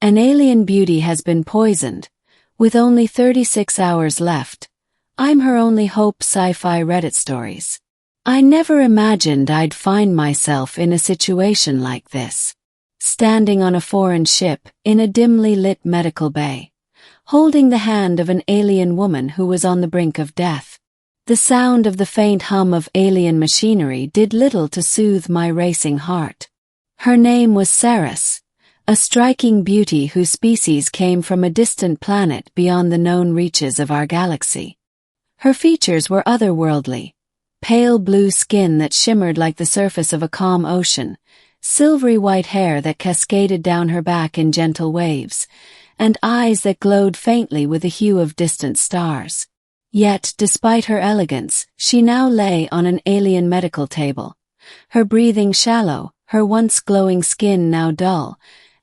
An alien beauty has been poisoned. With only 36 hours left, I'm her only hope. Sci-Fi Reddit stories. I never imagined I'd find myself in a situation like this. Standing on a foreign ship, in a dimly lit medical bay, holding the hand of an alien woman who was on the brink of death. The sound of the faint hum of alien machinery did little to soothe my racing heart. Her name was Seris, a striking beauty whose species came from a distant planet beyond the known reaches of our galaxy. Her features were otherworldly. Pale blue skin that shimmered like the surface of a calm ocean, silvery white hair that cascaded down her back in gentle waves, and eyes that glowed faintly with the hue of distant stars. Yet, despite her elegance, she now lay on an alien medical table. Her breathing shallow, her once glowing skin now dull,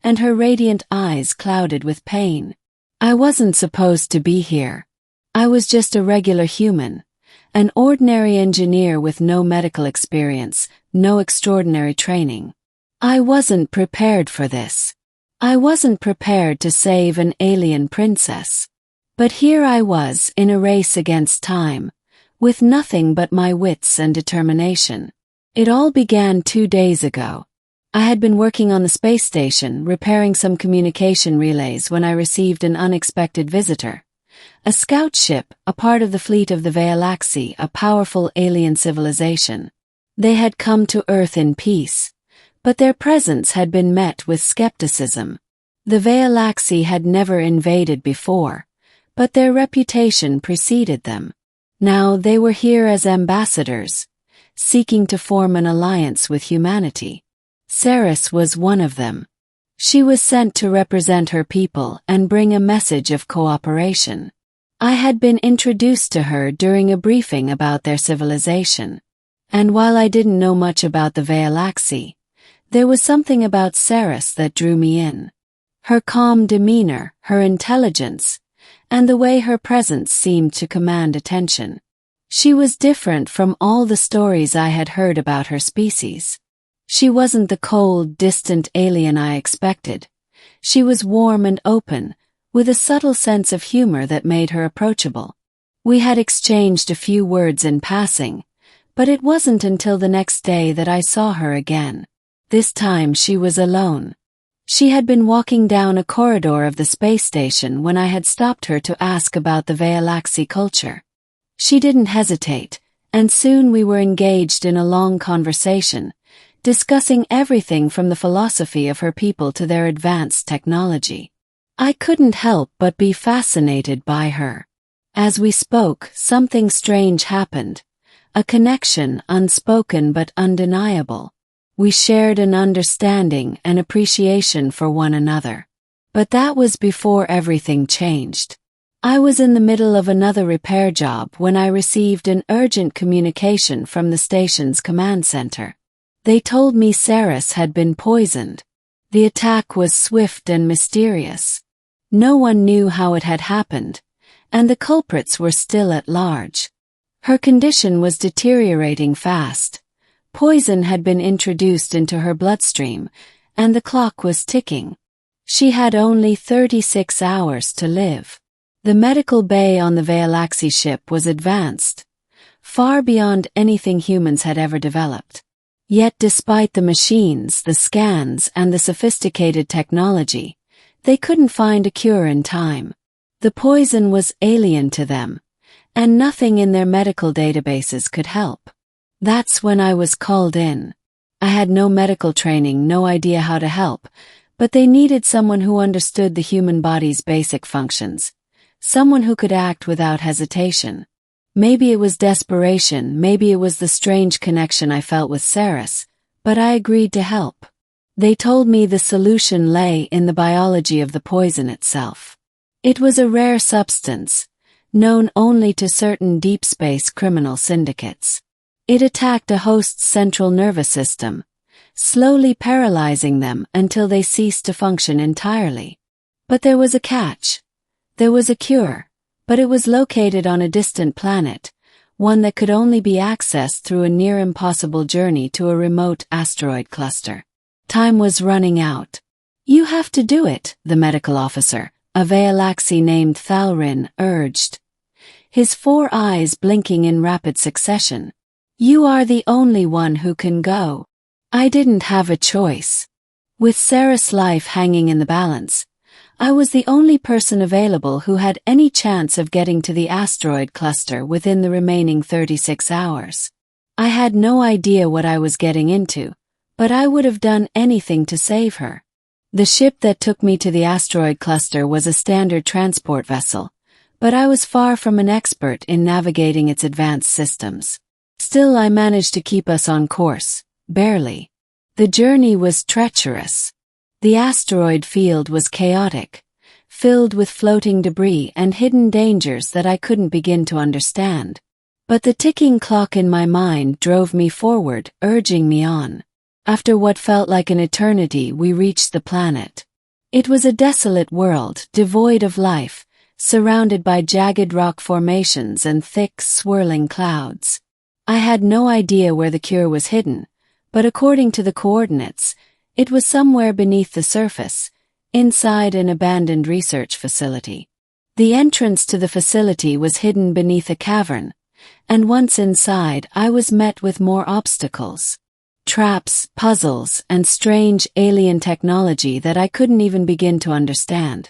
and her radiant eyes clouded with pain. I wasn't supposed to be here. I was just a regular human, an ordinary engineer with no medical experience, no extraordinary training. I wasn't prepared for this. I wasn't prepared to save an alien princess. But here I was in a race against time, with nothing but my wits and determination. It all began 2 days ago. I had been working on the space station, repairing some communication relays when I received an unexpected visitor. A scout ship, a part of the fleet of the Galaxy, a powerful alien civilization. They had come to Earth in peace, but their presence had been met with skepticism. The Galaxy had never invaded before, but their reputation preceded them. Now they were here as ambassadors, seeking to form an alliance with humanity. Seris was one of them. She was sent to represent her people and bring a message of cooperation. I had been introduced to her during a briefing about their civilization. And while I didn't know much about the Galaxy, there was something about Seris that drew me in. Her calm demeanor, her intelligence, and the way her presence seemed to command attention. She was different from all the stories I had heard about her species. She wasn't the cold, distant alien I expected. She was warm and open, with a subtle sense of humor that made her approachable. We had exchanged a few words in passing, but it wasn't until the next day that I saw her again. This time she was alone. She had been walking down a corridor of the space station when I had stopped her to ask about the Galaxy culture. She didn't hesitate, and soon we were engaged in a long conversation, discussing everything from the philosophy of her people to their advanced technology. I couldn't help but be fascinated by her. As we spoke, something strange happened. A connection, unspoken but undeniable. We shared an understanding and appreciation for one another. But that was before everything changed. I was in the middle of another repair job when I received an urgent communication from the station's command center. They told me Seris had been poisoned. The attack was swift and mysterious. No one knew how it had happened, and the culprits were still at large. Her condition was deteriorating fast. Poison had been introduced into her bloodstream, and the clock was ticking. She had only 36 hours to live. The medical bay on the Galaxy ship was advanced, far beyond anything humans had ever developed. Yet despite the machines, the scans, and the sophisticated technology, they couldn't find a cure in time. The poison was alien to them, and nothing in their medical databases could help. That's when I was called in. I had no medical training, no idea how to help, but they needed someone who understood the human body's basic functions, someone who could act without hesitation. Maybe it was desperation, maybe it was the strange connection I felt with Seris, but I agreed to help. They told me the solution lay in the biology of the poison itself. It was a rare substance, known only to certain deep space criminal syndicates. It attacked a host's central nervous system, slowly paralyzing them until they ceased to function entirely. But there was a catch. There was a cure. But it was located on a distant planet, one that could only be accessed through a near-impossible journey to a remote asteroid cluster. Time was running out. You have to do it, the medical officer, a Vealaxi named Thalrin, urged, his 4 eyes blinking in rapid succession. You are the only one who can go. I didn't have a choice. With Seris' life hanging in the balance, I was the only person available who had any chance of getting to the asteroid cluster within the remaining 36 hours. I had no idea what I was getting into, but I would have done anything to save her. The ship that took me to the asteroid cluster was a standard transport vessel, but I was far from an expert in navigating its advanced systems. Still, I managed to keep us on course, barely. The journey was treacherous. The asteroid field was chaotic, filled with floating debris and hidden dangers that I couldn't begin to understand. But the ticking clock in my mind drove me forward, urging me on. After what felt like an eternity, we reached the planet. It was a desolate world, devoid of life, surrounded by jagged rock formations and thick, swirling clouds. I had no idea where the cure was hidden, but according to the coordinates, it was somewhere beneath the surface, inside an abandoned research facility. The entrance to the facility was hidden beneath a cavern, and once inside, I was met with more obstacles. Traps, puzzles, and strange alien technology that I couldn't even begin to understand.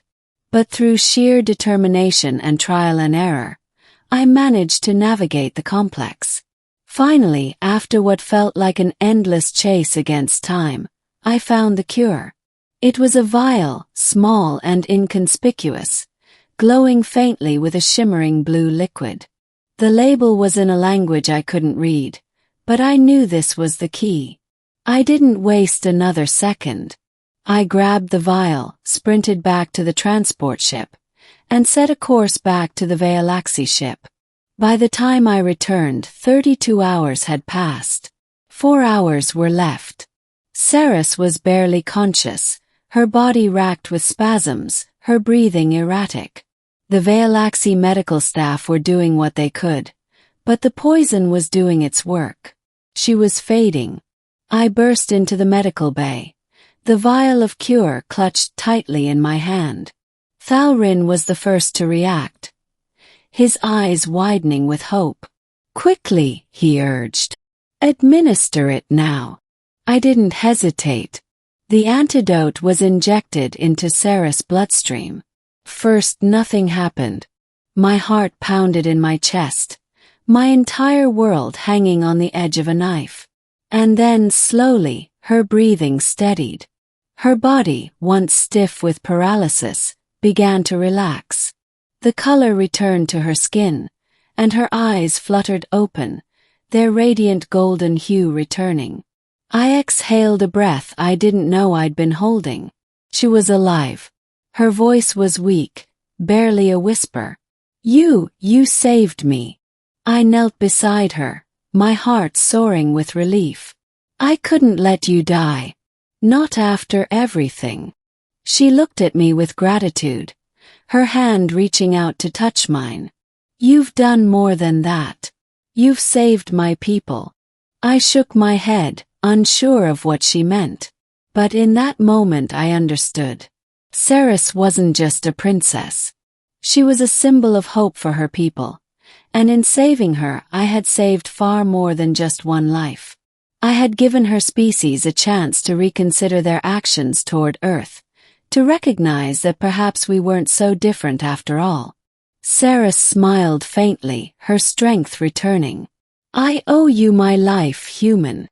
But through sheer determination and trial and error, I managed to navigate the complex. Finally, after what felt like an endless chase against time, I found the cure. It was a vial, small and inconspicuous, glowing faintly with a shimmering blue liquid. The label was in a language I couldn't read, but I knew this was the key. I didn't waste another second. I grabbed the vial, sprinted back to the transport ship, and set a course back to the Vealaxi ship. By the time I returned, 32 hours had passed. 4 hours were left. Seris was barely conscious, her body racked with spasms, her breathing erratic. The Vealaxi medical staff were doing what they could, but the poison was doing its work. She was fading. I burst into the medical bay, the vial of cure clutched tightly in my hand. Thalrin was the first to react, his eyes widening with hope. Quickly, he urged. Administer it now. I didn't hesitate. The antidote was injected into Seris' bloodstream. First, nothing happened. My heart pounded in my chest, my entire world hanging on the edge of a knife. And then, slowly, her breathing steadied. Her body, once stiff with paralysis, began to relax. The color returned to her skin, and her eyes fluttered open, their radiant golden hue returning. I exhaled a breath I didn't know I'd been holding. She was alive. Her voice was weak, barely a whisper. You saved me. I knelt beside her, my heart soaring with relief. I couldn't let you die. Not after everything. She looked at me with gratitude, her hand reaching out to touch mine. You've done more than that. You've saved my people. I shook my head, unsure of what she meant. But in that moment I understood. Seris wasn't just a princess. She was a symbol of hope for her people. And in saving her, I had saved far more than just one life. I had given her species a chance to reconsider their actions toward Earth, to recognize that perhaps we weren't so different after all. Seris smiled faintly, her strength returning. I owe you my life, human.